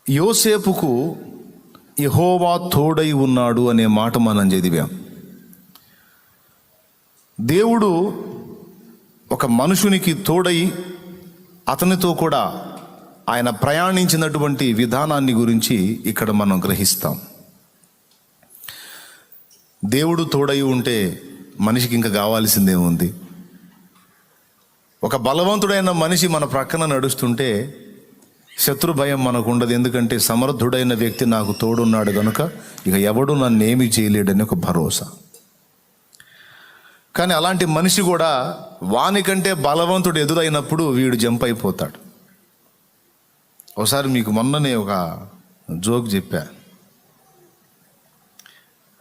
యోసేపుకు యెహోవా తోడై ఉన్నాడు అనే మాట మనం చదివాం. దేవుడు ఒక మనుషునికి తోడై అతనితో కూడా ఆయన ప్రయాణించినటువంటి విధానాన్ని గురించి ఇక్కడ మనం గ్రహిస్తాం. దేవుడు తోడై ఉంటే మనిషికి ఇంకా కావాల్సిందేముంది? ఒక బలవంతుడైన మనిషి మన ప్రక్కన నడుస్తుంటే శత్రు భయం మనకు ఉండదు. ఎందుకంటే సమర్థుడైన వ్యక్తి నాకు తోడున్నాడు కనుక ఇక ఎవడు నన్ను ఏమీ చేయలేడని ఒక భరోసా. కానీ అలాంటి మనిషి కూడా వానికంటే బలవంతుడు ఎదురైనప్పుడు వీడు జంప్ అయిపోతాడు. ఒకసారి మీకు మొన్ననే ఒక జోక్ చెప్పా,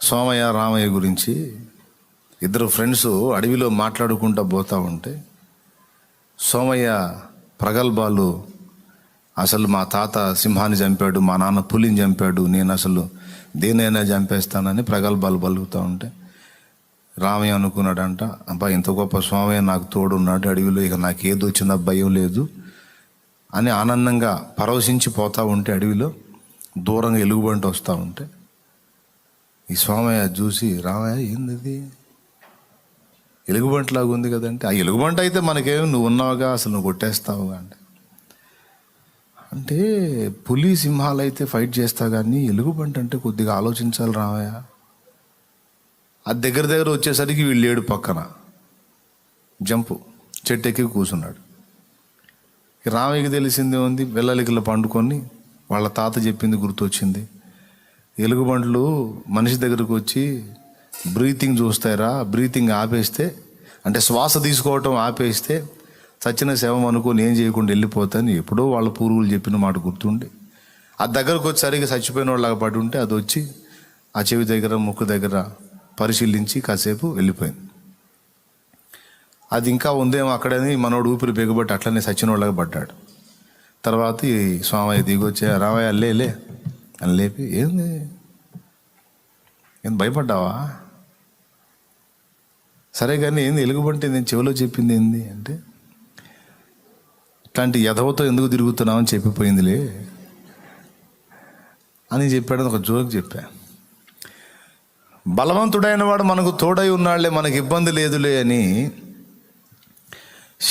సోమయ్య రామయ్య గురించి. ఇద్దరు ఫ్రెండ్స్ అడవిలో మాట్లాడుకుంటూ పోతూ ఉంటే సోమయ్య ప్రగల్భాలు, అసలు మా తాత సింహాన్ని చంపాడు, మా నాన్న పులిని చంపాడు, నేను అసలు దేనైనా చంపేస్తానని ప్రగల్భాలు పలుకుతూ ఉంటే రామయ్య అనుకున్నాడంట, అబ్బా ఇంత గొప్ప సోమయ్య నాకు తోడున్నాడు అడవిలో, ఇక నాకు ఏది వచ్చినా భయం లేదు అని ఆనందంగా పరవశించి పోతూ ఉంటే అడవిలో దూరంగా ఎలుగుబంటి వస్తూ ఉంటే ఈ సోమయ్య చూసి, రామయ్య ఏంది ఎలుగుబంటిలాగా ఉంది కదంటే, ఆ ఎలుగుబంటి అయితే మనకేమి, నువ్వు ఉన్నావుగా, అసలు నువ్వు కొట్టేస్తావుగా అంటే పులి సింహాలు అయితే ఫైట్ చేస్తావు కానీ ఎలుగుబంటి అంటే కొద్దిగా ఆలోచించాలి రామయ్య. అది దగ్గర వచ్చేసరికి వీళ్ళు లేడు, పక్కన జంపు చెట్టు ఎక్కి కూర్చున్నాడు. రామయ్యకి తెలిసిందే ఉంది, వెల్లలికలు పండుకొని వాళ్ళ తాత చెప్పింది గుర్తొచ్చింది. ఎలుగుబంట్లు మనిషి దగ్గరకు వచ్చి బ్రీతింగ్ చూస్తారా, బ్రీతింగ్ ఆపేస్తే అంటే శ్వాస తీసుకోవటం ఆపేస్తే చచ్చిన శవం అనుకొని ఏం చేయకుండా వెళ్ళిపోతాను ఎప్పుడో వాళ్ళ పూర్వులు చెప్పిన మాట గుర్తుండి ఆ దగ్గరకు వచ్చి సరిగ్గా చచ్చిపోయిన వాళ్ళగా పడి ఉంటే అది వచ్చి ఆ చెవి దగ్గర ముక్కు దగ్గర పరిశీలించి కాసేపు వెళ్ళిపోయింది. అది ఇంకా ఉందేమో అక్కడని మనోడు ఊపిరి బిగబట్టి అట్లనే చచ్చిన వాళ్ళగా పడ్డాడు. తర్వాత ఈ స్వామయ్య దిగొచ్చే, రామయ్య లే అని లేపి, ఏంది భయపడ్డావా? సరే కానీ ఏంది ఎలుగుబంటి నేను చెవిలో చెప్పింది ఏంది అంటే, ఇట్లాంటి ఎదవతో ఎందుకు తిరుగుతున్నావు అని చెప్పిపోయిందిలే అని చెప్పాడని ఒక జోక్ చెప్పా. బలవంతుడైన వాడు మనకు తోడై ఉన్నాళ్లే, మనకు ఇబ్బంది లేదులే అని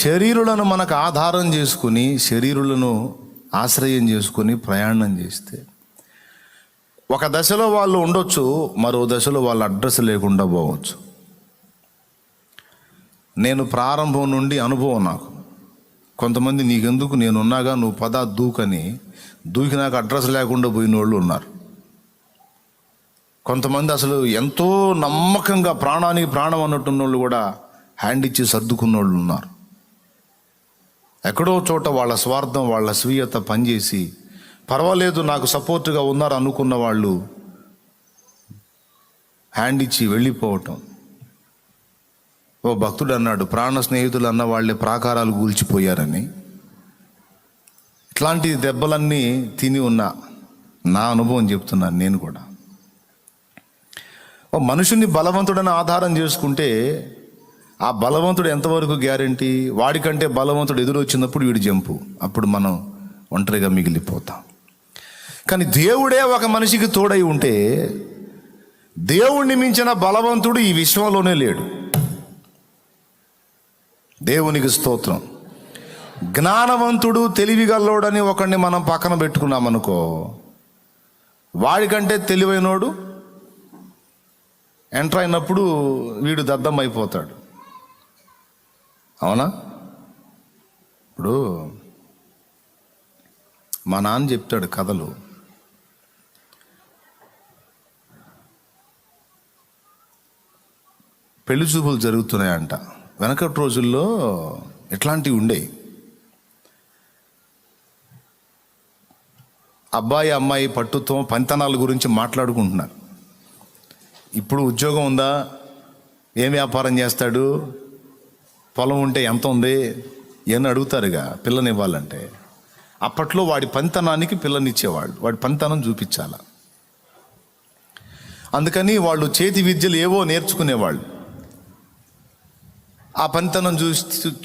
శరీరులను మనకు ఆధారం చేసుకుని, శరీరులను ఆశ్రయం చేసుకుని ప్రయాణం చేస్తే ఒక దశలో వాళ్ళు ఉండొచ్చు, మరో దశలో వాళ్ళ అడ్రస్ లేకుండా పోవచ్చు. నేను ప్రారంభం నుండి అనుభవం నాకు. కొంతమంది నీకెందుకు నేనున్నాగా నువ్వు పదా దూకని దూకి నాకు అడ్రస్ లేకుండా పోయిన వాళ్ళు ఉన్నారు. కొంతమంది అసలు ఎంతో నమ్మకంగా ప్రాణానికి ప్రాణం అన్నట్టున్న వాళ్ళు కూడా హ్యాండ్ ఇచ్చి సర్దుకున్న వాళ్ళు ఉన్నారు. ఎక్కడో చోట వాళ్ళ స్వార్థం, వాళ్ళ స్వీయత పనిచేసి పర్వాలేదు నాకు సపోర్ట్గా ఉన్నారు అనుకున్న వాళ్ళు హ్యాండ్ ఇచ్చి వెళ్ళిపోవటం. ఓ భక్తుడు అన్నాడు, ప్రాణ స్నేహితులు అన్న వాళ్ళే ప్రాకారాలు కూల్చిపోయారని. ఇట్లాంటి దెబ్బలన్నీ తిని ఉన్న నా అనుభవం చెప్తున్నాను నేను కూడా. ఓ మనుషుని బలవంతుడని ఆధారం చేసుకుంటే ఆ బలవంతుడు ఎంతవరకు గ్యారంటీ? వాడికంటే బలవంతుడు ఎదురొచ్చినప్పుడు వీడు జంపు, అప్పుడు మనం ఒంటరిగా మిగిలిపోతాం. కానీ దేవుడే ఒక మనిషికి తోడై ఉంటే దేవుణ్ణి మించిన బలవంతుడు ఈ విశ్వంలోనే లేడు. దేవునికి స్తోత్రం. జ్ఞానవంతుడు తెలివిగల్లోడని ఒకడిని మనం పక్కన పెట్టుకున్నామనుకో, వాడికంటే తెలివైనోడు ఎంటర్ అయినప్పుడు వీడు దద్దం అయిపోతాడు. అవునా? ఇప్పుడు మా నాన్న చెప్తాడు కథలు. పెళ్లి చూపులు జరుగుతున్నాయంట. వెనకటి రోజుల్లో ఇట్లాంటివి ఉండేవి. అబ్బాయి అమ్మాయి పట్టుత్వం పంతనాల గురించి మాట్లాడుకుంటున్నారు. ఇప్పుడు ఉద్యోగం ఉందా, ఏం వ్యాపారం చేస్తాడు, పొలం ఉంటే ఎంత ఉంది అని అడుగుతారుగా పిల్లనివ్వాలంటే. అప్పట్లో వాడి పంతనానికి పిల్లనిచ్చేవాళ్ళు, వాడి పంతనం చూపించాల. అందుకని వాళ్ళు చేతి విద్యలు ఏవో నేర్చుకునేవాళ్ళు. ఆ పనితనం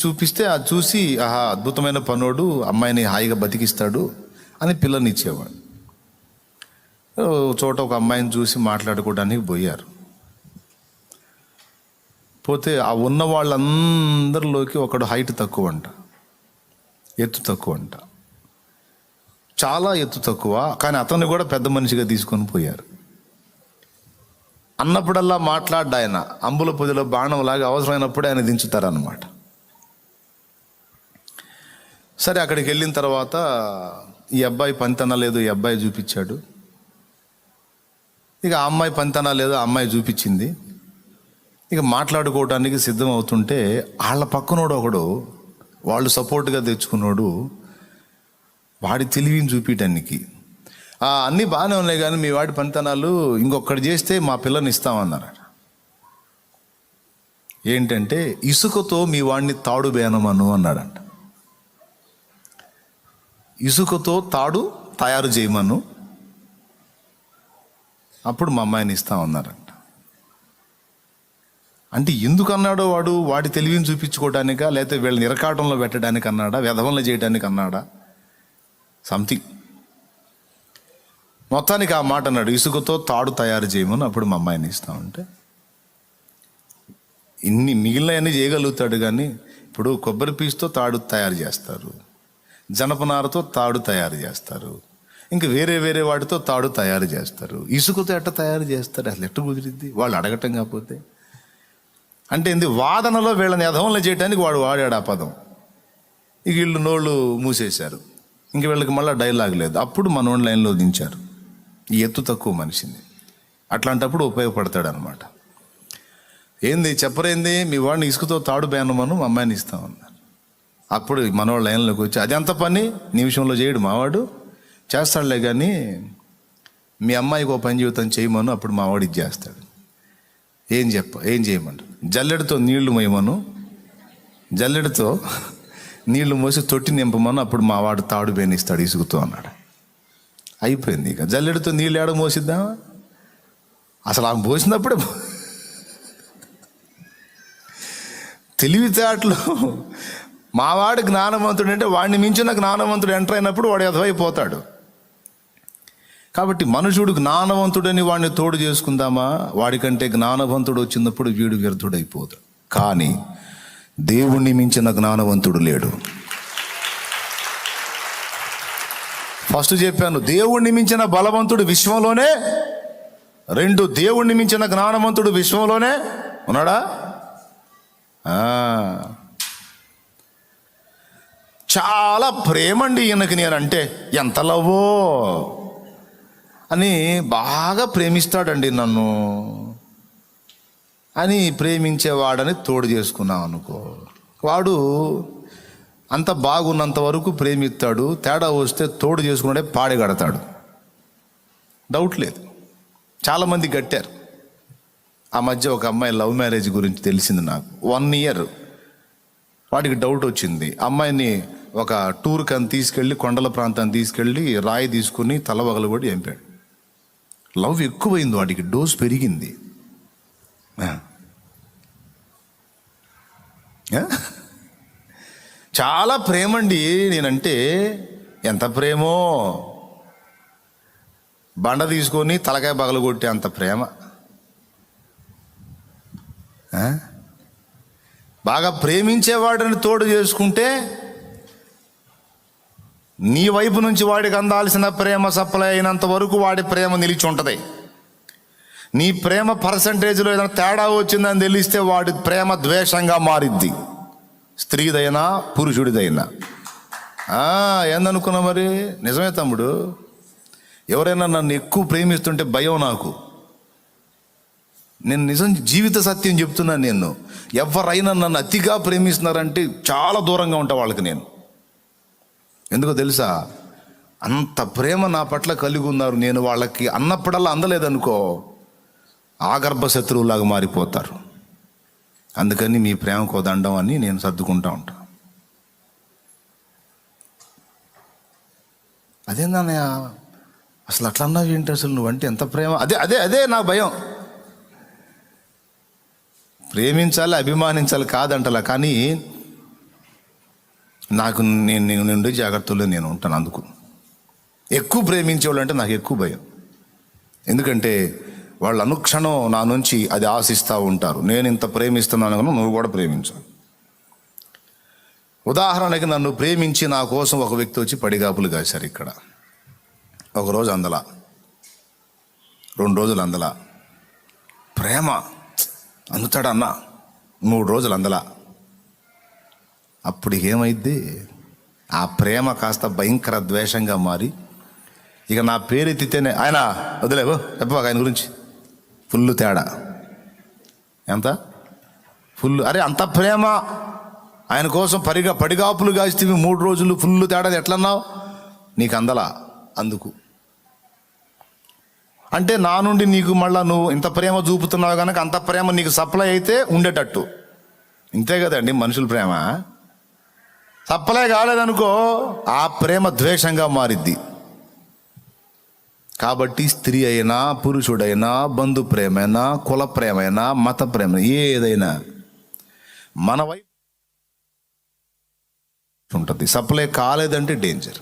చూపిస్తే అది చూసి ఆహా అద్భుతమైన పనోడు, అమ్మాయిని హాయిగా బతికిస్తాడు అని పిల్లనిచ్చేవాడు. ఓ చోట ఒక అమ్మాయిని చూసి మాట్లాడుకోవడానికి పోయారు. పోతే ఆ ఉన్న వాళ్ళందరిలోకి ఒకడు హైట్ తక్కువ అంట, ఎత్తు తక్కువ అంట, చాలా ఎత్తు తక్కువ. కానీ అతన్ని కూడా పెద్ద మనిషిగా తీసుకొని పోయారు. అన్నప్పుడల్లా మాట్లాడ్డా ఆయన, అంబుల పొదిలో బాణంలాగా అవసరమైనప్పుడే ఆయన దించుతారన్నమాట. సరే అక్కడికి వెళ్ళిన తర్వాత ఈ అబ్బాయి పనితనం లేదు, ఈ అబ్బాయి చూపించాడు. ఇక ఆ అమ్మాయి పనితనం లేదు, ఆ అమ్మాయి చూపించింది. ఇక మాట్లాడుకోవడానికి సిద్ధం అవుతుంటే వాళ్ళ పక్కనోడు ఒకడు, వాళ్ళు సపోర్ట్గా తెచ్చుకున్నాడు, వాడి తెలివిని చూపించడానికి అన్నీ బాగానే ఉన్నాయి కానీ మీ వాడి పనితనాలు ఇంకొకటి చేస్తే మా పిల్లని ఇస్తామన్నారు. ఏంటంటే ఇసుకతో మీ వాడిని తాడు బేనమను అన్నాడంట. ఇసుకతో తాడు తయారు చేయమను, అప్పుడు మా అమ్మాయిని ఇస్తామన్నారంట. అంటే ఎందుకు అన్నాడో వాడి తెలివిని చూపించుకోవడానికా, లేకపోతే వీళ్ళని ఇరకాటంలో పెట్టడానికి అన్నాడా, వ్యధవంలో చేయడానికి అన్నాడా, సంథింగ్. మొత్తానికి ఆ మాట అన్నాడు, ఇసుకతో తాడు తయారు చేయమని, అప్పుడు మా అమ్మాయిని ఇస్తామంటే. మిగిలినవన్నీ చేయగలుగుతాడు కానీ ఇప్పుడు కొబ్బరి పీచుతో తాడు తయారు చేస్తారు, జనపనారతో తాడు తయారు చేస్తారు, ఇంకా వేరే వేరే వాటితో తాడు తయారు చేస్తారు. ఇసుకతో ఎట్ట తయారు చేస్తారు? అసలు ఎట్ట కుదిరిద్ది? వాళ్ళు అడగటం కాకపోతే. అంటే ఏంది, వాదనలో వీళ్ళని యధవంలో చేయడానికి వాడు వాడాడు ఆ పదం. ఇక వీళ్ళు నోళ్ళు మూసేశారు, ఇంక వీళ్ళకి మళ్ళీ డైలాగ్ లేదు. అప్పుడు మనోడి లైన్లో దించారు ఈ ఎత్తు తక్కువ మనిషిని. అట్లాంటప్పుడు ఉపయోగపడతాడు అనమాట. ఏంది చెప్పరేంది, మీ వాడిని ఇసుకతో తాడు బేనమను, మా అమ్మాయిని ఇస్తామన్నారు. అప్పుడు మనోళ్ళ లైన్లోకి వచ్చి, అది ఎంత పని నిమిషంలో చేయడు మావాడు, చేస్తాడులే కానీ మీ అమ్మాయికి ఒక పని జీవితం చేయమను, అప్పుడు మావాడు ఇది చేస్తాడు. ఏం చేయమంటారు? జల్లెడతో నీళ్లు మోయమను, జల్లెడతో నీళ్లు మోసి తొట్టి నింపమను, అప్పుడు మా వాడు తాడు బేనిస్తాడు ఇసుకుతో అన్నాడు. అయిపోయింది. ఇక జల్లెడతో నీళ్ళు ఏడ మోసిద్దాం? అసలు ఆమె పోసినప్పుడే తెలివితేటలు. మావాడు జ్ఞానవంతుడు అంటే వాడిని మించిన జ్ఞానవంతుడు ఎంటర్ అయినప్పుడు వాడు ఎదవైపోతాడు. కాబట్టి మనుషుడు జ్ఞానవంతుడని వాడిని తోడు చేసుకుందామా? వాడికంటే జ్ఞానవంతుడు వచ్చినప్పుడు వీడు వ్యర్థుడైపోతాడు. కానీ దేవుణ్ణి మించిన జ్ఞానవంతుడు లేడు. ఫస్ట్ చెప్పాను, దేవుణ్ణి మించిన బలవంతుడు విశ్వంలోనే, 2 దేవుణ్ణి మించిన జ్ఞానవంతుడు విశ్వంలోనే ఉన్నాడా? చాలా ప్రేమండి ఈయనకి నేనంటే, ఎంత లవ్వో అని బాగా ప్రేమిస్తాడండి నన్ను అని ప్రేమించేవాడని తోడు చేసుకున్నాం అనుకో, వాడు అంత బాగున్నంత వరకు ప్రేమిస్తాడు. తేడా వస్తే తోడు చేసుకున్నాడే పాడగడతాడు, డౌట్ లేదు. చాలామంది కట్టారు. ఆ మధ్య ఒక అమ్మాయి లవ్ మ్యారేజ్ గురించి తెలిసింది నాకు. 1 year వాడికి డౌట్ వచ్చింది. అమ్మాయిని ఒక టూర్కి అని తీసుకెళ్ళి, కొండల ప్రాంతాన్ని తీసుకెళ్ళి రాయి తీసుకుని తలవగలు కూడా చంపాడు. లవ్ ఎక్కువైంది వాడికి, డోస్ పెరిగింది. చాలా ప్రేమండి నేనంటే, ఎంత ప్రేమో, బండ తీసుకొని తలకాయ పగలగొట్టే అంత ప్రేమ. బాగా ప్రేమించేవాడిని తోడు చేసుకుంటే నీ వైపు నుంచి వాడికి అందాల్సిన ప్రేమ సప్లై అయినంత వరకు వాడి ప్రేమ నిలిచి ఉంటుంది. నీ ప్రేమ పర్సంటేజ్లో ఏదైనా తేడా వచ్చిందని తెలిస్తే వాడి ప్రేమ ద్వేషంగా మారిద్ది, స్త్రీదైనా పురుషుడిదైనా. ఏందనుకున్నా మరి? నిజమే తమ్ముడు. ఎవరైనా నన్ను ఎక్కువ ప్రేమిస్తుంటే భయం నాకు. నేను నిజం జీవిత సత్యం చెప్తున్నాను. నేను ఎవరైనా నన్ను అతిగా ప్రేమిస్తున్నారంటే చాలా దూరంగా ఉంటా వాళ్ళకి నేను. ఎందుకో తెలుసా? అంత ప్రేమ నా పట్ల కలిగి ఉన్నారు. నేను వాళ్ళకి అన్నప్పుడల్లా అందలేదనుకో, ఆగర్భ శత్రువులాగా మారిపోతారు. అందుకని మీ ప్రేమకు దండం అని నేను సర్దుకుంటా ఉంటా. అదేందన్నయ్య అసలు అట్లా అన్నావు ఏంటి? అసలు నువ్వంటే ఎంత ప్రేమ! అదే అదే అదే నా భయం. ప్రేమించాలి, అభిమానించాలి కాదంటలా, కానీ నాకు నేను ఉండే జాగ్రత్తలో నేను ఉంటాను. అందుకు ఎక్కువ ప్రేమించేవాళ్ళు అంటే నాకు ఎక్కువ భయం. ఎందుకంటే వాళ్ళు అనుక్షణం నా నుంచి అది ఆశిస్తూ ఉంటారు. నేను ఇంత ప్రేమిస్తున్నాను కనుక నువ్వు కూడా ప్రేమించు. ఉదాహరణకి నన్ను ప్రేమించి నా కోసం ఒక వ్యక్తి వచ్చి పడిగాపులు కాశారు. ఇక్కడ ఒకరోజు అందలా, 2 రోజులు అందలా, ప్రేమ అందుతాడన్నా 3 రోజులు అందలా. అప్పుడు ఏమైద్ది? ఆ ప్రేమ కాస్త భయంకర ద్వేషంగా మారి ఇక నా పేరు ఎత్తితేనే ఆయన వదిలేవు చెప్పాక ఆయన గురించి ఫుల్ తేడా. ఎంత ఫుల్, అరే అంత ప్రేమ ఆయన కోసం పడిగాపులు కాస్తే 3 రోజులు ఫుల్ తేడా ఎట్లన్నావు? నీకు అందలా. అందుకు అంటే నా నుండి నీకు మళ్ళా నువ్వు ఇంత ప్రేమ చూపుతున్నావు కనుక అంత ప్రేమ నీకు సప్లై అయితే ఉండేటట్టు. ఇంతే కదండి మనుషుల ప్రేమ. సప్లై కాలేదనుకో ఆ ప్రేమ ద్వేషంగా మారిద్ది. కాబట్టి స్త్రీ అయినా పురుషుడైనా బంధు ప్రేమైనా కుల ప్రేమైనా మత ప్రేమ ఏదైనా మన వైపు ఉంటుంది. సప్లై కాలేదంటే డేంజర్.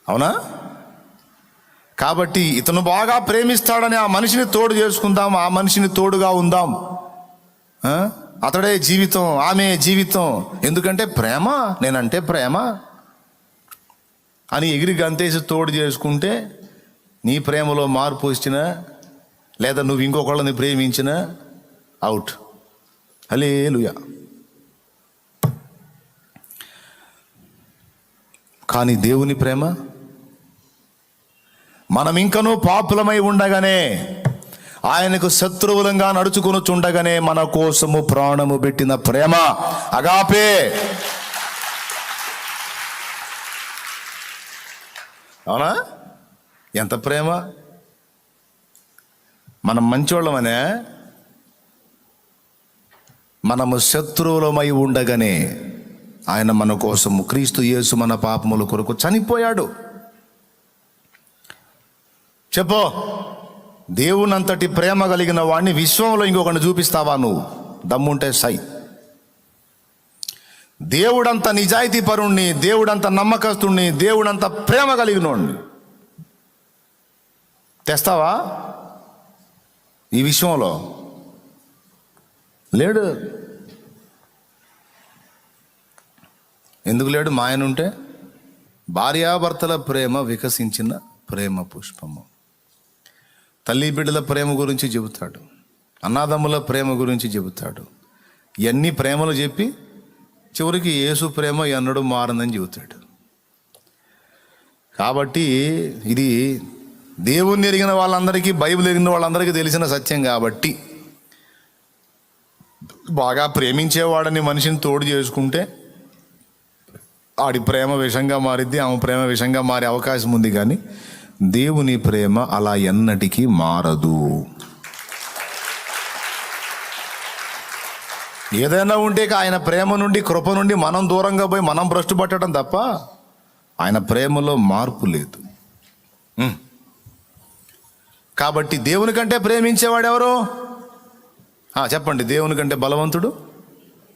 అవునా? కాబట్టి ఇతను బాగా ప్రేమిస్తాడని ఆ మనిషిని తోడు చేసుకుందాం, ఆ మనిషిని తోడుగా ఉందాం. అతడే జీవితం, ఆమె జీవితం. ఎందుకంటే ప్రేమ, నేనంటే ప్రేమ అని ఎగిరి గంతేసి తోడు చేసుకుంటే నీ ప్రేమలో మార్పు వచ్చినా లేదా నువ్వు ఇంకొకళ్ళని ప్రేమించినా అవుట్. హల్లెలూయా. కానీ దేవుని ప్రేమ, మనం ఇంకనూ పాపులమై ఉండగానే ఆయనకు శత్రువులంగా నడుచుకొనుచుండగానే మన కోసము ప్రాణము పెట్టిన ప్రేమ అగాపే. అవునా? ఎంత ప్రేమ! మనం మంచోళ్ళమనే, మనము శత్రువులమై ఉండగానే ఆయన మన కోసము, క్రీస్తు యేసు మన పాపముల కొరకు చనిపోయాడు. చెప్పు, దేవునంతటి ప్రేమ కలిగిన వాడిని విశ్వంలో ఇంకొకరిని చూపిస్తావా నువ్వు? దమ్ముంటే సై. దేవుడంత నిజాయితీ పరుణ్ణి, దేవుడంత నమ్మకస్తుణ్ణి, దేవుడంత ప్రేమ కలిగినోడిని తెస్తావా ఈ విశ్వంలో? లేడు. ఎందుకు లేడు? మా ఆయన ఉంటే. భార్యాభర్తల ప్రేమ వికసించిన ప్రేమ పుష్పము. తల్లి బిడ్డల ప్రేమ గురించి చెబుతాడు, అన్నాదమ్ముల ప్రేమ గురించి చెబుతాడు. ఇవన్నీ ప్రేమలు చెప్పి చివరికి యేసు ప్రేమ ఎన్నడూ మారదని చెబుతాడు. కాబట్టి ఇది దేవుణ్ణి ఎరిగిన వాళ్ళందరికీ, బైబిల్ ఎరిగిన వాళ్ళందరికీ తెలిసిన సత్యం. కాబట్టి బాగా ప్రేమించేవాడని మనిషిని తోడు చేసుకుంటే ఆడి ప్రేమ విషంగా మారిద్ది, ఆమె ప్రేమ విషంగా మారే అవకాశం ఉంది. కానీ దేవుని ప్రేమ అలా ఎన్నటికీ మారదు. ఏదైనా ఉంటే ఆయన ప్రేమ నుండి, కృప నుండి మనం దూరంగా పోయి మనం భ్రష్టు పట్టడం తప్ప ఆయన ప్రేమలో మార్పు లేదు. కాబట్టి దేవుని కంటే ప్రేమించేవాడు ఎవరు? చెప్పండి. దేవుని కంటే బలవంతుడు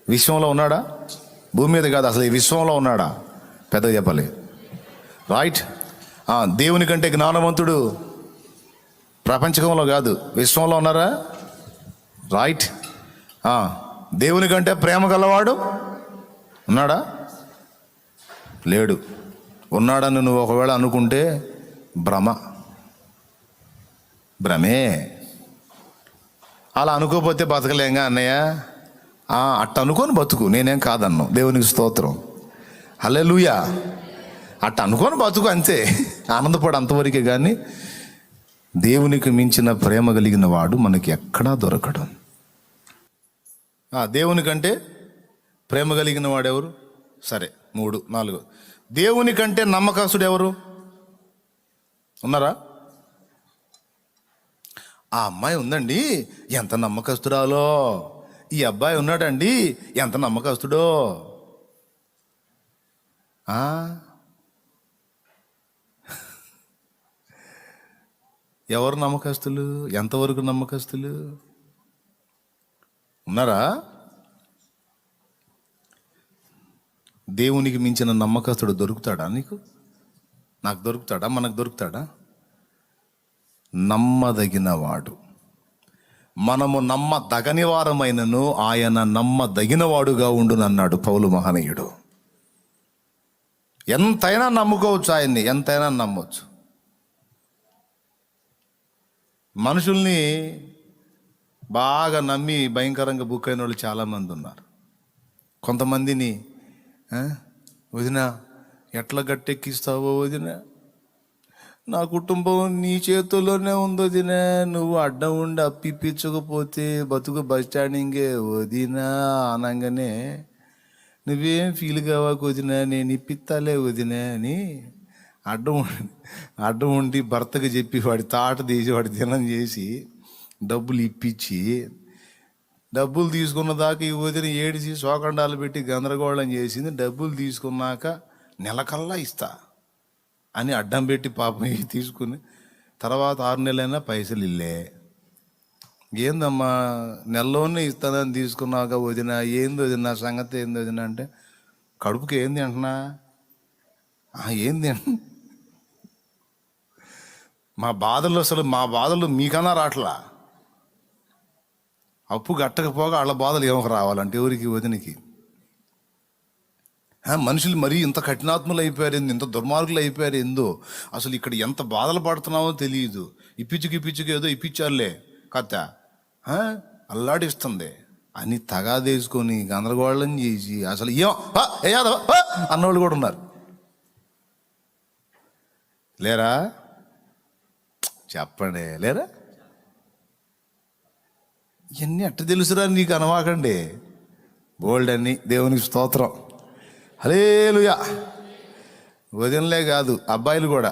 విశ్వంలో ఉన్నాడా? భూమి మీద కాదు, అసలు ఈ విశ్వంలో ఉన్నాడా? పెద్దగా చెప్పాలి. రైట్. దేవుని కంటే జ్ఞానవంతుడు ప్రపంచకంలో కాదు, విశ్వంలో ఉన్నారా? రైట్. దేవుని కంటే ప్రేమ గలవాడు ఉన్నాడా? లేడు. ఉన్నాడని నువ్వు ఒకవేళ అనుకుంటే భ్రమే. అలా అనుకోకపోతే బతకలేంగా అన్నయ్య. అట్ట అనుకొని బతుకు, నేనేం కాదన్ను. దేవునికి స్తోత్రం. హల్లెలూయా. అట్ట అనుకొని బతుకు, అంతే. ఆనందపడు అంతవరకే. కానీ దేవునికి మించిన ప్రేమ కలిగిన వాడు మనకి ఎక్కడా దొరకడు. దేవుని కంటే ప్రేమ కలిగిన వాడు ఎవరు? సరే, 3, 4. దేవుని కంటే నమ్మకస్తుడు ఎవరు ఉన్నారా? ఆ అమ్మాయి ఉందండి, ఎంత నమ్మకస్తురాలో. ఈ అబ్బాయి ఉన్నాడండి, ఎంత నమ్మకస్తుడో. ఎవరు నమ్మకస్తులు? ఎంతవరకు నమ్మకస్తులు ఉన్నారా? దేవునికి మించిన నమ్మకస్తుడు దొరుకుతాడా నీకు? నాకు దొరుకుతాడా? మనకు దొరుకుతాడా? నమ్మదగినవాడు. మనము నమ్మదగని వారమైనను ఆయన నమ్మదగినవాడుగా ఉండునన్నాడు పౌలు మహనీయుడు. ఎంతైనా నమ్ముకోవచ్చు ఆయన్ని, ఎంతైనా నమ్మవచ్చు. మనుషుల్ని బాగా నమ్మి భయంకరంగా బుక్ అయిన వాళ్ళు చాలామంది ఉన్నారు. కొంతమందిని వదిన ఎట్లా గట్టెక్కిస్తావో వదిన, నా కుటుంబం నీ చేతుల్లోనే ఉంది వదిన, నువ్వు అడ్డం ఉండి అప్పిప్పించకపోతే బతుకు బస్ స్టాండింగే వదినా అనగానే నువ్వేం ఫీల్ కావాకు వదిన, నేను ఇప్పిస్తాలే వదిన అని అడ్డం ఉండి భర్తకు చెప్పి వాడి తాట తీసి వాడి దినం చేసి డబ్బులు ఇప్పించి, డబ్బులు తీసుకున్న దాకా ఈ వదిన ఏడిసి శోకండాలు పెట్టి గందరగోళం చేసింది. డబ్బులు తీసుకున్నాక నెలకల్లా ఇస్తా అని అడ్డం పెట్టి పాపం తీసుకుని తర్వాత 6 నెలలైనా పైసలు ఇల్లే. ఏందమ్మా నెలలోనే ఇస్తానని తీసుకున్నాక వదిన, ఏంది వదిన సంగతి ఏంది వదిన అంటే, కడుపుకి ఏంది అంటున్నా, ఏంది అంట. మా బాధలు మీకన్నా రాట్లా. అప్పు కట్టకపోగా వాళ్ళ బాధలు ఏమో రావాలంటే ఎవరికి, వదినికి. మనుషులు మరీ ఇంత కఠినాత్ములు అయిపోయారు, ఇంత దుర్మార్గులు అయిపోయారు ఏందో, అసలు ఇక్కడ ఎంత బాధలు పడుతున్నావో తెలియదు. ఇప్పించుకు ఏదో ఇప్పించారులే కథ అల్లాడిస్తుంది అని తగాదేసుకొని గందరగోళం చేసి అసలు ఏదో అన్నవాళ్ళు కూడా ఉన్నారు. లేరా చెప్పండి, లేరా? ఇవన్నీ అట్ట తెలుసురా నీకు అనవాకండి. బోల్డ్ అన్ని దేవునికి స్తోత్రం, హల్లెలూయా. వదినలే కాదు, అబ్బాయిలు కూడా.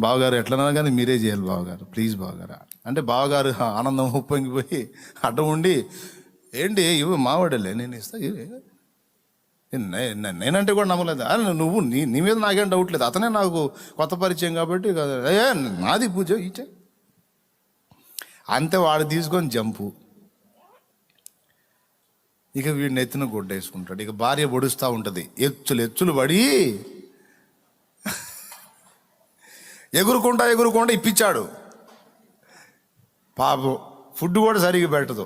బావగారు ఎట్లన్నా కానీ మీరే చేయాలి బావగారు, ప్లీజ్ బావగారు అంటే బావగారు ఆనందం ఉప్పొంగిపోయి అడ్డం ఉండి, ఏంటి ఇవి మావాడలే నేను ఇస్తా, నేనంటే కూడా నమ్మలేదు. నువ్వు నీ మీద నాకేం డౌట్ లేదు, అతనే నాకు కొత్త పరిచయం కాబట్టి నాది పూజ ఇచ్చే అంతే. వాడు తీసుకొని జంపు, ఇక వీడిని ఎత్తున గుడ్డ వేసుకుంటాడు. ఇక భార్య పొడుస్తూ ఉంటుంది, ఎచ్చులు పడి ఎగురుకుంటా ఇప్పించాడు. పాపం ఫుడ్ కూడా సరిగ్గా పెట్టదు,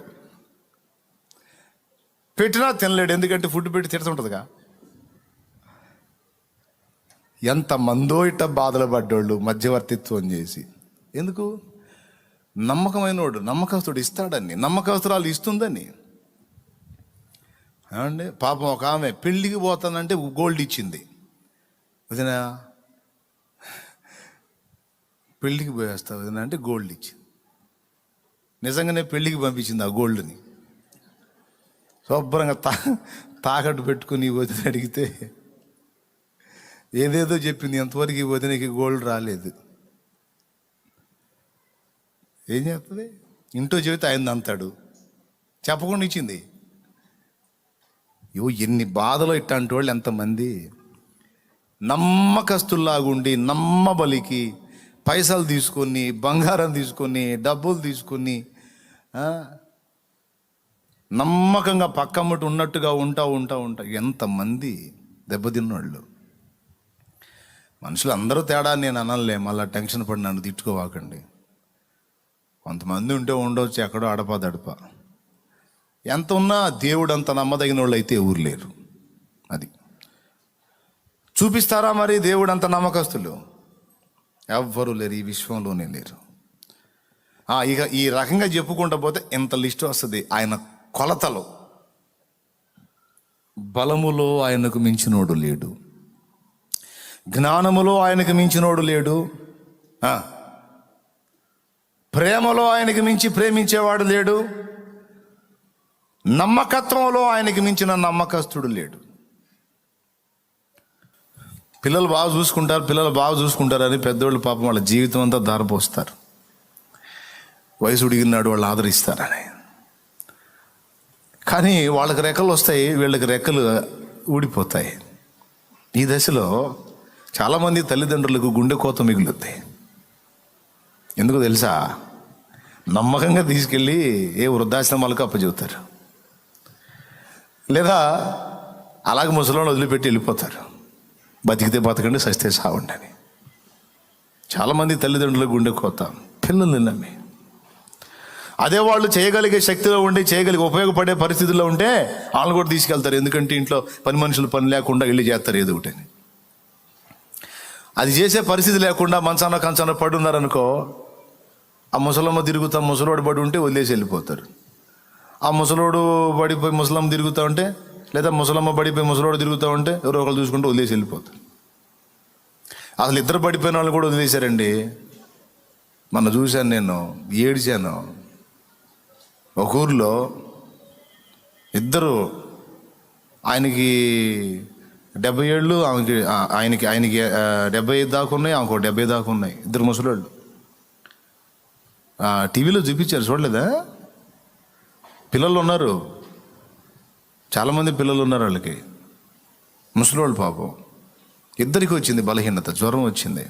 పెట్టినా తినలేడు, ఎందుకంటే ఫుడ్ పెట్టి తిడుతుంటుందిగా. ఎంతమందో ఇట్ట బాధలు పడ్డోళ్ళు మధ్యవర్తిత్వం చేసి. ఎందుకు? నమ్మకమైనోడు, నమ్మకస్తుడు ఇస్తాడని, నమ్మకస్తురాలు ఇస్తుందని. ఏమండి పాపం ఒక ఆమె పెళ్ళికి పోతానంటే గోల్డ్ ఇచ్చింది. వదిన పెళ్ళికి పోయేస్తావు వదిన అంటే గోల్డ్ ఇచ్చింది. నిజంగానే పెళ్ళికి పంపించింది ఆ గోల్డ్ని. శుభ్రంగా తాకట్టు పెట్టుకుని వదిన అడిగితే ఏదేదో చెప్పింది. ఎంతవరకు ఈ వదినకి గోల్డ్ రాలేదు. ఏం చేస్తుంది? ఇంట్లో చెబితే ఆయన అంతాడు, చెప్పకుండా ఇచ్చింది. ఎన్ని బాధలు ఇట్లాంటి వాళ్ళు ఎంతమంది. నమ్మకస్తుల్లాగుండి నమ్మబలికి పైసలు తీసుకొని, బంగారం తీసుకొని, డబ్బులు తీసుకొని నమ్మకంగా పక్కమ్మటి ఉన్నట్టుగా ఉంటా ఎంతమంది దెబ్బతిన్నోళ్ళు. మనుషులు అందరూ తేడా నేను అనలే, మళ్ళీ టెన్షన్ పడి నన్ను తిట్టుకోవాకండి. కొంతమంది ఉంటే ఉండవచ్చు ఎక్కడో అడప ఎంత ఉన్నా దేవుడు అంత నమ్మదగిన వాళ్ళు అయితే ఎవరు లేరు. అది చూపిస్తారా మరి? దేవుడు అంత నమ్మకస్తులు ఎవ్వరూ లేరు, ఈ విశ్వంలోనే లేరు. ఇక ఈ రకంగా చెప్పుకుంటూ పోతే ఎంత లిస్ట్ వస్తుంది. ఆయన కొలతలో బలములో ఆయనకు మించినోడు లేడు, జ్ఞానములో ఆయనకు మించినోడు లేడు, ప్రేమలో ఆయనకు మించి ప్రేమించేవాడు లేడు, నమ్మకత్వంలో ఆయనకి మించిన నమ్మకస్తుడు లేడు. పిల్లలు బాగా చూసుకుంటారని పెద్దోళ్ళు పాపం వాళ్ళ జీవితం అంతా దారిపోస్తారు. వయసు ఉడిగినాడు వాళ్ళు ఆదరిస్తారని. కానీ వాళ్ళకి రెక్కలు వస్తాయి, వీళ్ళకి రెక్కలు ఊడిపోతాయి. ఈ దశలో చాలామంది తల్లిదండ్రులకు గుండె కోత మిగులుద్ది. ఎందుకు తెలుసా? నమ్మకంగా తీసుకెళ్ళి ఏ వృద్ధాశ్రమాలకు అప్పచెబుతారు, లేదా అలాగే ముసలోని వదిలిపెట్టి వెళ్ళిపోతారు. బతికితే బతకండి, సస్తే సావండి అని. చాలామంది తల్లిదండ్రులకు గుండె కోత, పిల్లల్ని నమ్మి. అదే వాళ్ళు చేయగలిగే శక్తిలో ఉండి చేయగలిగే ఉపయోగపడే పరిస్థితుల్లో ఉంటే వాళ్ళని కూడా తీసుకెళ్తారు. ఎందుకంటే ఇంట్లో పని మనుషులు పని లేకుండా వెళ్ళి చేస్తారు ఏదో ఒకటి. అది చేసే పరిస్థితి లేకుండా మంచాన కంచాన పడి ఉన్నారనుకో, ఆ ముసలమ్మ తిరుగుతా ముసలోడు పడి ఉంటే వదిలేసి వెళ్ళిపోతారు. ఆ ముసలోడు పడిపోయి ముసలమ్మ తిరుగుతూ ఉంటే, లేదా ముసలమ్మ పడిపోయి ముసలోడు తిరుగుతూ ఉంటే ఎవరో ఒకరు చూసుకుంటూ వదిలేసి వెళ్ళిపోతారు. అసలు ఇద్దరు పడిపోయిన వాళ్ళు కూడా వదిలేశారండి. మొన్న చూశాను, నేను ఏడ్చాను. ఒక ఊర్లో ఇద్దరు, ఆయనకి 70 ఏళ్ళు, ఆయనకి 75 దాకా ఉన్నాయి, ఆమెకు 70 దాకా ఉన్నాయి. ఇద్దరు ముసలోళ్ళు టీవీలో చూపించారు, చూడలేదా? పిల్లలు ఉన్నారు, చాలామంది పిల్లలు ఉన్నారు వాళ్ళకి. ముసలోళ్ళు పాపం ఇద్దరికి వచ్చింది బలహీనత, జ్వరం వచ్చింది.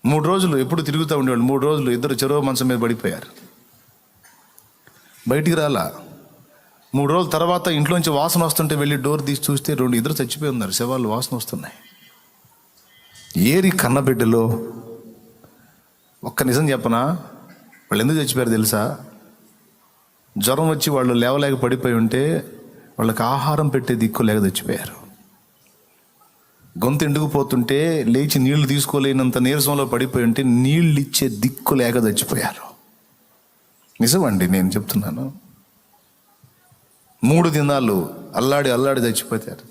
3 రోజులు ఎప్పుడు తిరుగుతూ ఉండేవాళ్ళు. 3 రోజులు ఇద్దరు చెరువు మంచం మీద పడిపోయారు, బయటికి రాలా. 3 రోజుల తర్వాత ఇంట్లోంచి వాసన వస్తుంటే వెళ్ళి డోర్ తీసి చూస్తే ఇద్దరు చచ్చిపోయి ఉన్నారు, శవాలు వాసన వస్తున్నాయి. ఏరి కన్నబిడ్డలో. ఒక్క నిజం చెప్పనా, వాళ్ళు ఎందుకు చచ్చిపోయారు తెలుసా? జ్వరం వచ్చి వాళ్ళు లేవలేక పడిపోయి ఉంటే వాళ్ళకి ఆహారం పెట్టే దిక్కు లేక చచ్చిపోయారు. గొంతు ఎండుకుపోతుంటే లేచి నీళ్లు తీసుకోలేనంత నీరసంలో పడిపోయి ఉంటే నీళ్ళు ఇచ్చే దిక్కు లేక చచ్చిపోయారు. నిజమండి, నేను చెప్తున్నాను. 3 దినాలు అల్లాడి చచ్చిపోతారు.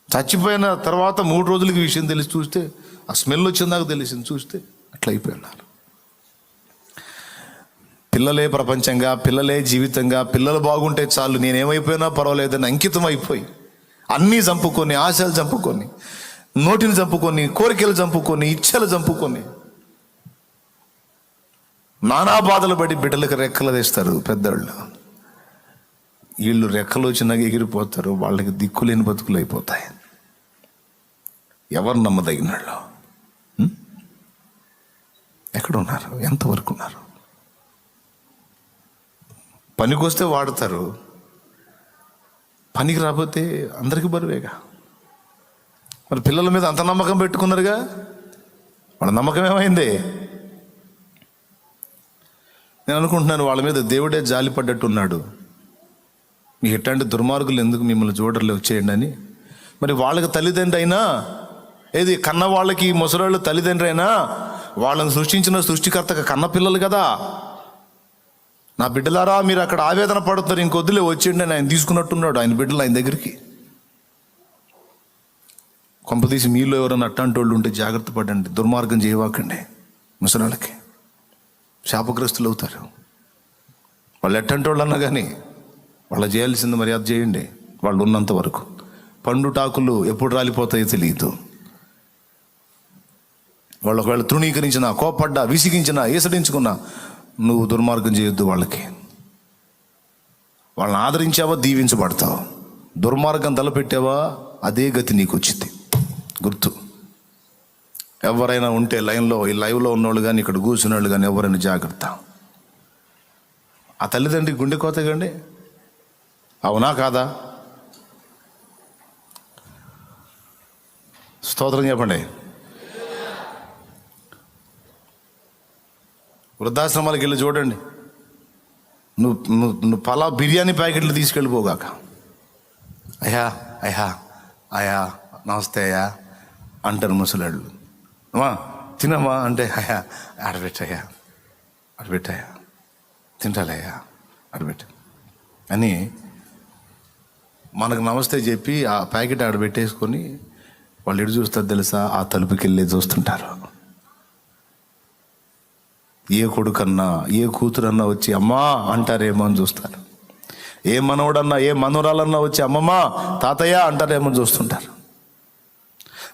చచ్చిపోయిన తర్వాత 3 రోజులకి విషయం తెలిసి చూస్తే, ఆ స్మెల్ వచ్చిందాక తెలిసింది, చూస్తే అట్లా అయిపోయినారు. పిల్లలే ప్రపంచంగా, పిల్లలే జీవితంగా, పిల్లలు బాగుంటే చాలు, నేనేమైపోయినా పర్వాలేదని అంకితం అయిపోయి అన్నీ చంపుకొని, ఆశలు చంపుకొని, నోటిని చంపుకొని, కోరికలు చంపుకొని, ఇచ్చలు చంపుకొని, నానా బాధలు పడి బిడ్డలకు రెక్కలు తెస్తారు పెద్దవాళ్ళు. వీళ్ళు రెక్కలు వచ్చినాక ఎగిరిపోతారు, వాళ్ళకి దిక్కులేని బతుకులు అయిపోతాయి. ఎవరు నమ్మదగిన వాళ్ళు? ఎక్కడ ఉన్నారు? ఎంతవరకు ఉన్నారు? పనికి వస్తే వాడతారు, పనికి రాకపోతే అందరికీ బరువేగా. మరి పిల్లల మీద అంత నమ్మకం పెట్టుకున్నారుగా, వాళ్ళ నమ్మకం ఏమైంది? నేను అనుకుంటున్నాను వాళ్ళ మీద దేవుడే జాలి పడ్డట్టున్నాడు. మీకు ఎట్లాంటి దుర్మార్గులు ఎందుకు మిమ్మల్ని చూడర్లు వచ్చేయండి అని. మరి వాళ్ళకి తల్లిదండ్రి అయినా, ఏది కన్న వాళ్ళకి ముసలాళ్ళు తల్లిదండ్రి అయినా, వాళ్ళని సృష్టించిన సృష్టికర్తగా కన్న పిల్లలు కదా. నా బిడ్డలారా మీరు అక్కడ ఆవేదన పడుతున్నారు, ఇంకొద్దులే వచ్చేయండి అని ఆయన తీసుకున్నట్టున్నాడు ఆయన బిడ్డలు ఆయన దగ్గరికి. కొంపదీసి మీలో ఎవరైనా అట్లాంటి వాళ్ళు ఉంటే జాగ్రత్త పడండి, దుర్మార్గం చేయవాకండి. ముసలాళ్ళకి శాపగ్రస్తులు అవుతారు. వాళ్ళు ఎట్టంటి వాళ్ళు అన్నా కానీ వాళ్ళు చేయాల్సింది మర్యాద చేయండి. వాళ్ళు ఉన్నంత వరకు. పండుటాకులు ఎప్పుడు రాలిపోతాయో తెలియదు. వాళ్ళు ఒకవేళ తృణీకరించినా, కోపడ్డా, విసిగించినా, ఈసడించుకున్నా నువ్వు దుర్మార్గం చేయొద్దు. వాళ్ళని ఆదరించావా దీవించబడతావు. దుర్మార్గం తలపెట్టావా అదే గతి నీకు వచ్చింది. గుర్తు. ఎవరైనా ఉంటే లైవ్లో ఉన్నవాళ్ళు కానీ, ఇక్కడ కూర్చున్న వాళ్ళు కానీ, ఎవరైనా జాగ్రత్త. ఆ తల్లిదండ్రి గుండె కోతగండి. అవునా కాదా? స్తోత్రం చెప్పండి. వృద్ధాశ్రమాలకు వెళ్ళి చూడండి. నువ్వు పలా బిర్యానీ ప్యాకెట్లు తీసుకెళ్ళిపోగాక, అయ్యా నమస్తే అయ్యా అంటారు ముసలాళ్ళు. అమ్మా తినమ్మా అంటే ఆడబెట్టయ్యా తింటాలయ్యా ఆడబెట్టు అని మనకు నమస్తే చెప్పి ఆ ప్యాకెట్ ఆడబెట్టేసుకొని వాళ్ళు ఎటు చూస్తారు తెలుసా? ఆ తలుపుకి వెళ్ళి చూస్తుంటారు. ఏ కొడుకన్నా, ఏ కూతురన్నా వచ్చి అమ్మా అంటారేమో అని చూస్తారు. ఏ మనవడన్నా, ఏ మనవరాలన్నా వచ్చి అమ్మమ్మా తాతయ్య అంటారేమో అని చూస్తుంటారు.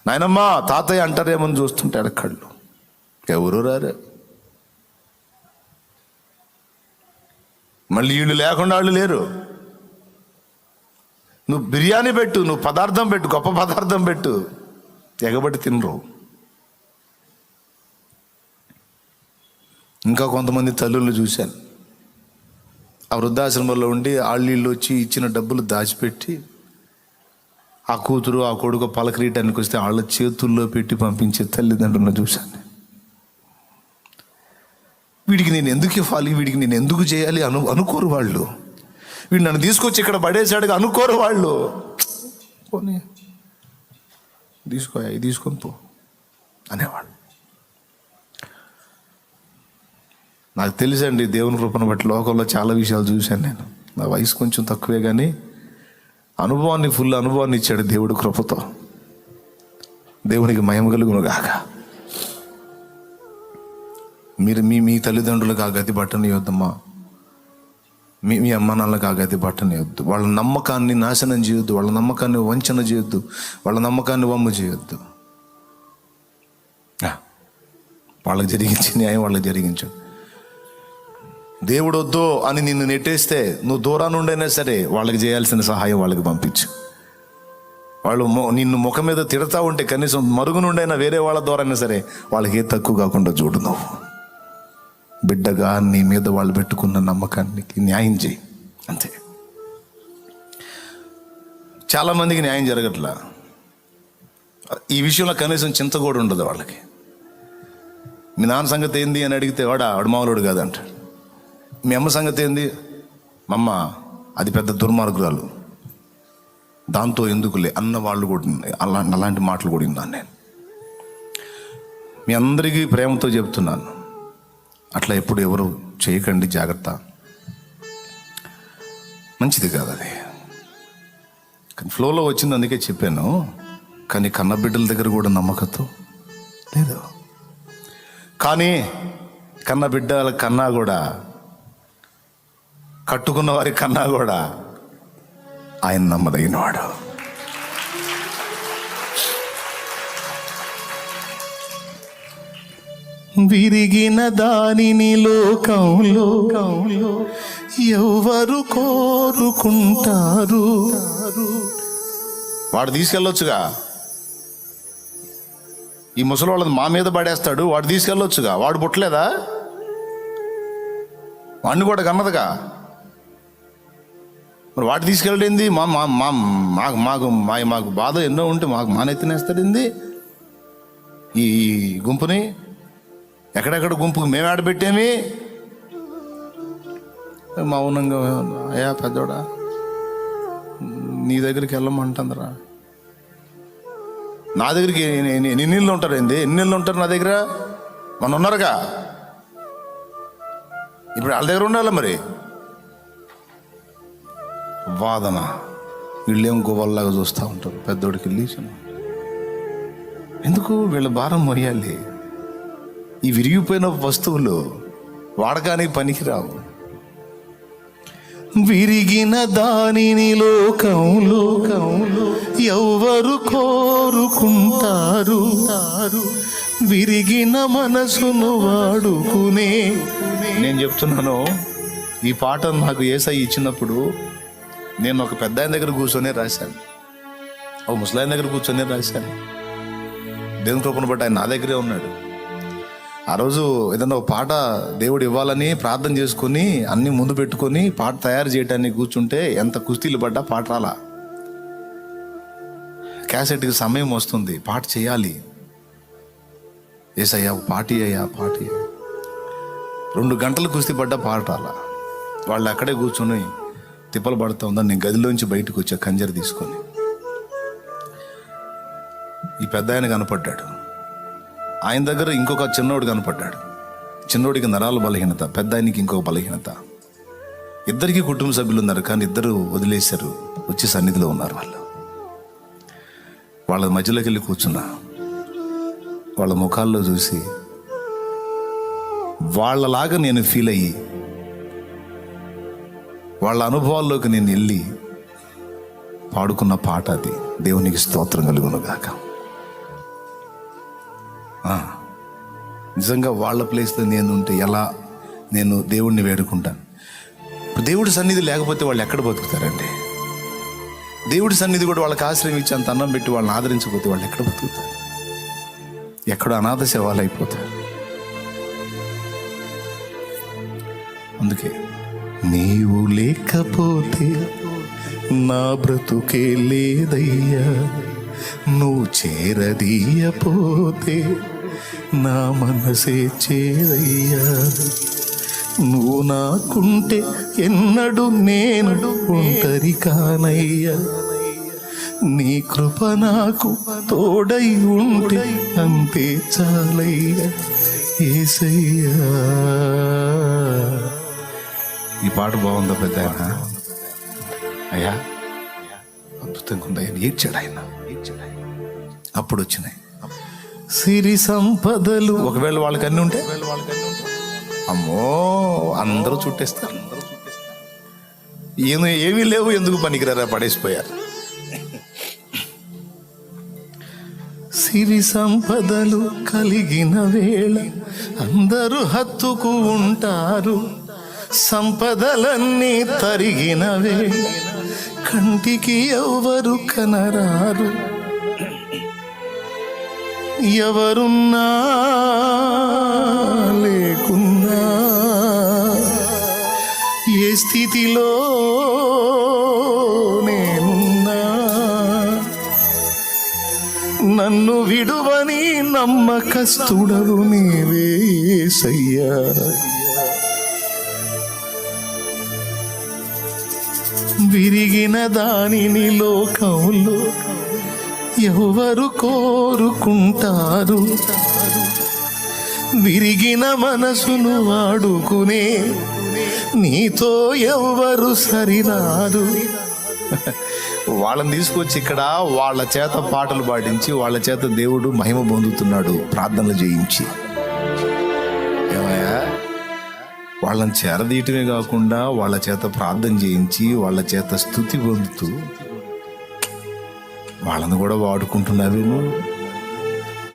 నాయనమ్మా తాతయ్య అంటారేమో అని చూస్తుంటారు. కళ్ళు ఎవరు రారు. మళ్ళీ వీళ్ళు లేకుండా వాళ్ళు లేరు. నువ్వు బిర్యానీ పెట్టు, నువ్వు పదార్థం పెట్టు, గొప్ప పదార్థం పెట్టు, ఎగబడి తినరు. ఇంకా కొంతమంది తల్లులు చూశాను, ఆ వృద్ధాశ్రమంలో ఉండి ఆళ్ళీళ్ళు వచ్చి ఇచ్చిన డబ్బులు దాచిపెట్టి ఆ కూతురు ఆ కొడుకు పలకరీయటానికి వస్తే వాళ్ళ చేతుల్లో పెట్టి పంపించే తల్లిదండ్రులను చూశాను. వీడికి నేను ఎందుకు ఇవ్వాలి, వీడికి నేను ఎందుకు చేయాలి అనుకోరు వాళ్ళు. వీడు నన్ను తీసుకొచ్చి ఇక్కడ పడేసాడుగా అనుకోరు వాళ్ళు. పోనీ తీసుకొని పో అనేవాడు. నాకు తెలుసండి, దేవుని కృపను బట్టి లోకంలో చాలా విషయాలు చూశాను నేను. నా వయసు కొంచెం తక్కువే కానీ ఫుల్ అనుభవాన్ని ఇచ్చాడు దేవుడు కృపతో. దేవునికి మహిమ కలుగును గాక. మీరు మీ తల్లిదండ్రులకు ఆ గతి పట్టనియొద్దమ్మా. మీ అమ్మ నాన్నలకు ఆ గతి పట్టనియొద్దు. వాళ్ళ నమ్మకాన్ని నాశనం చేయొద్దు, వాళ్ళ నమ్మకాన్ని వంచన చేయొద్దు, వాళ్ళ నమ్మకాన్ని వమ్ము చేయొద్దు. వాళ్ళకి జరిగించే న్యాయం వాళ్ళకి జరిగించు. దేవుడు వద్దు అని నిన్ను నెట్టేస్తే నువ్వు దూరాన్ని ఉండైనా సరే వాళ్ళకి చేయాల్సిన సహాయం వాళ్ళకి పంపించు. వాళ్ళు నిన్ను ముఖం మీద తిడతా ఉంటే కనీసం మరుగు నుండైనా వేరే వాళ్ళ ద్వారైనా సరే వాళ్ళకి ఏ తక్కువ కాకుండా చూడు. నువ్వు బిడ్డగా నీ మీద వాళ్ళు పెట్టుకున్న నమ్మకానికి న్యాయం చేయి, అంతే. చాలామందికి న్యాయం జరగట్లా. ఈ విషయంలో కనీసం చింత కూడా ఉండదు వాళ్ళకి. మీ నాన్న సంగతి ఏంది అని అడిగితే వాడు మామూలుడు కాదంటాడు. మీ అమ్మ సంగతి ఏంది, మా అమ్మ అది పెద్ద దుర్మార్గురాలు, దాంతో ఎందుకులే అన్న వాళ్ళు కూడా అలాంటి మాటలు కూడా విన్నాను నేను. మీ అందరికీ ప్రేమతో చెప్తున్నాను, అట్లా ఎప్పుడు ఎవరు చేయకండి, జాగ్రత్త. మంచిది కాదు అది. కానీ ఫ్లోలో వచ్చింది అందుకే చెప్పాను. కానీ కన్న బిడ్డల దగ్గర కూడా నమ్మకత్వం లేదు. కానీ కన్న బిడ్డల కన్నా కూడా, కట్టుకున్న వారి కన్నా కూడా ఆయన నమ్మదగినవాడు. విరిగిన దానిని లోకంలో ఎవరు కోరుకుంటారు? వాడు తీసుకెళ్ళొచ్చుగా. ఈ ముసలి వాళ్ళది మా మీద పడేస్తాడు, వాడు తీసుకెళ్ళొచ్చుగా. వాడు పుట్టలేదా? వాడిని కూడా కన్నదుగా. మరి వాడు తీసుకెళ్ళడింది మాకు బాధ ఎన్నో ఉంటే మాకు మానెత్తినేస్తాడింది. ఈ గుంపుని ఎక్కడెక్కడ గుంపుకు మేము ఆడబెట్టేమి. మౌనంగా, అయ్యా పెద్దోడా నీ దగ్గరికి వెళ్ళమంటుందిరా. నా దగ్గరికి ఎన్ని నీళ్ళు ఉంటారు ఏంది? ఎన్ని నీళ్ళు ఉంటారు నా దగ్గర? మన ఉన్నారుగా. ఇప్పుడు వాళ్ళ దగ్గర ఉండాలి. మరి వాదన, వీళ్ళేం గోవల్లాగా చూస్తూ ఉంటారు. పెద్దోడికి వెళ్ళి ఎందుకు వీళ్ళ భారం మోయాలి? ఈ విరిగిపోయిన వస్తువులు వాడకానికి పనికిరావు. విరిగిన దానిని లోకంలో ఎవరు కోరుకుంటారు? విరిగిన మనసును వాడుకునే. నేను చెప్తున్నాను, ఈ పాట నాకు యేసయ్య ఇచ్చినప్పుడు నేను ఒక పెద్ద ఆయన దగ్గర కూర్చొనే రాశాను, ఒక ముసలాయన దగ్గర కూర్చొనే రాశాను. దేవుని కృపను బట్టి ఆయన నా దగ్గరే ఉన్నాడు. ఆ రోజు ఏదన్నా ఒక పాట దేవుడు ఇవ్వాలని ప్రార్థన చేసుకొని అన్ని ముందు పెట్టుకొని పాట తయారు చేయడానికి కూర్చుంటే ఎంత కుస్తీలు పడ్డా పాట రాలా. క్యాసెట్కి సమయం వస్తుంది, పాట చేయాలి. ఏసయ్యా పాటి 2 గంటలు కుస్తీ పడ్డా పాట రాలా. వాళ్ళు అక్కడే కూర్చొని తిప్పలు పడుతూ ఉందని నేను గదిలోంచి బయటకు వచ్చా కంజర తీసుకొని. ఈ పెద్ద ఆయన కనపడ్డాడు. ఆయన దగ్గర ఇంకొక చిన్నోడు కనపడ్డాడు. చిన్నోడికి నరాల బలహీనత, పెద్ద ఆయనకి ఇంకొక బలహీనత. ఇద్దరికి కుటుంబ సభ్యులు ఉన్నారు, కానీ ఇద్దరు వదిలేశారు. వచ్చి సన్నిధిలో ఉన్నారు. వాళ్ళ మధ్యలోకి వెళ్ళి కూర్చున్నా. వాళ్ళ ముఖాల్లో చూసి వాళ్ళలాగా నేను ఫీల్ అయ్యి వాళ్ళ అనుభవాల్లోకి నేను వెళ్ళి పాడుకున్న పాట అది. దేవునికి స్తోత్రం కలుగును గాక. నిజంగా వాళ్ళ ప్లేస్లో నేను ఉంటే ఎలా నేను దేవుడిని వేడుకుంటాను. ఇప్పుడు దేవుడి సన్నిధి లేకపోతే వాళ్ళు ఎక్కడ బతుకుతారండి? దేవుడి సన్నిధి కూడా వాళ్ళకి ఆశ్రయం ఇచ్చి అంత అన్నం పెట్టి వాళ్ళని ఆదరించకపోతే వాళ్ళు ఎక్కడ బతుకుతారు? ఎక్కడో అనాథ శవాలు అయిపోతారు. అందుకే నీవు లేకపోతే నా బ్రతుకే లేదయ్యా నువ్వు చేరదీయపోతే, నా మనసే చేదయ్యా. నువ్వు నాకుంటే ఎన్నడు నేను ఒంటరి కానయ్యా. నీ కృప నాకు తోడై ఉంటే అంతే చాలయ్యా యేసయ్యా. ఈ పాట బాగుందా పెద్ద అయ్యా? అద్భుతంగా ఉందా? ఏడ్చాడు ఆయన. అప్పుడు వచ్చినాయి సిరి సంపదలు. ఒకవేళ వాళ్ళకి అన్నీ ఉంటే అమ్మో అందరూ చుట్టేస్తారు. ఈయన ఏమీ లేవు, ఎందుకు పనికిరారా, పడేసిపోయారు. సిరి సంపదలు కలిగిన వేళ అందరూ హత్తుకు ఉంటారు. సంపదలన్నీ తరిగిన వేళ కంటికి ఎవరు కనరారు. ఎవరున్నా లేకున్నా ఏ స్థితిలో నేనున్నా, నన్ను విడువని నమ్మకస్తుడవు నీవే యేసయ్యా. విరిగిన దానిని లోకంలో ఎవరు కోరుకుంటారు. విరిగిన మనసును వాడుకునే నీతో ఎవరు సరిరారు. వాళ్ళని తీసుకొచ్చి ఇక్కడ వాళ్ళ చేత పాటలు పాడించి వాళ్ళ చేత దేవుడు మహిమ పొందుతున్నాడు, ప్రార్థనలు చేయించి. ఏమయ్యా, వాళ్ళని చేరదీయటమే కాకుండా వాళ్ళ చేత ప్రార్థన చేయించి వాళ్ళ చేత స్తుతి పొందుతూ వాళ్ళని కూడా వాడుకుంటున్నావేమో.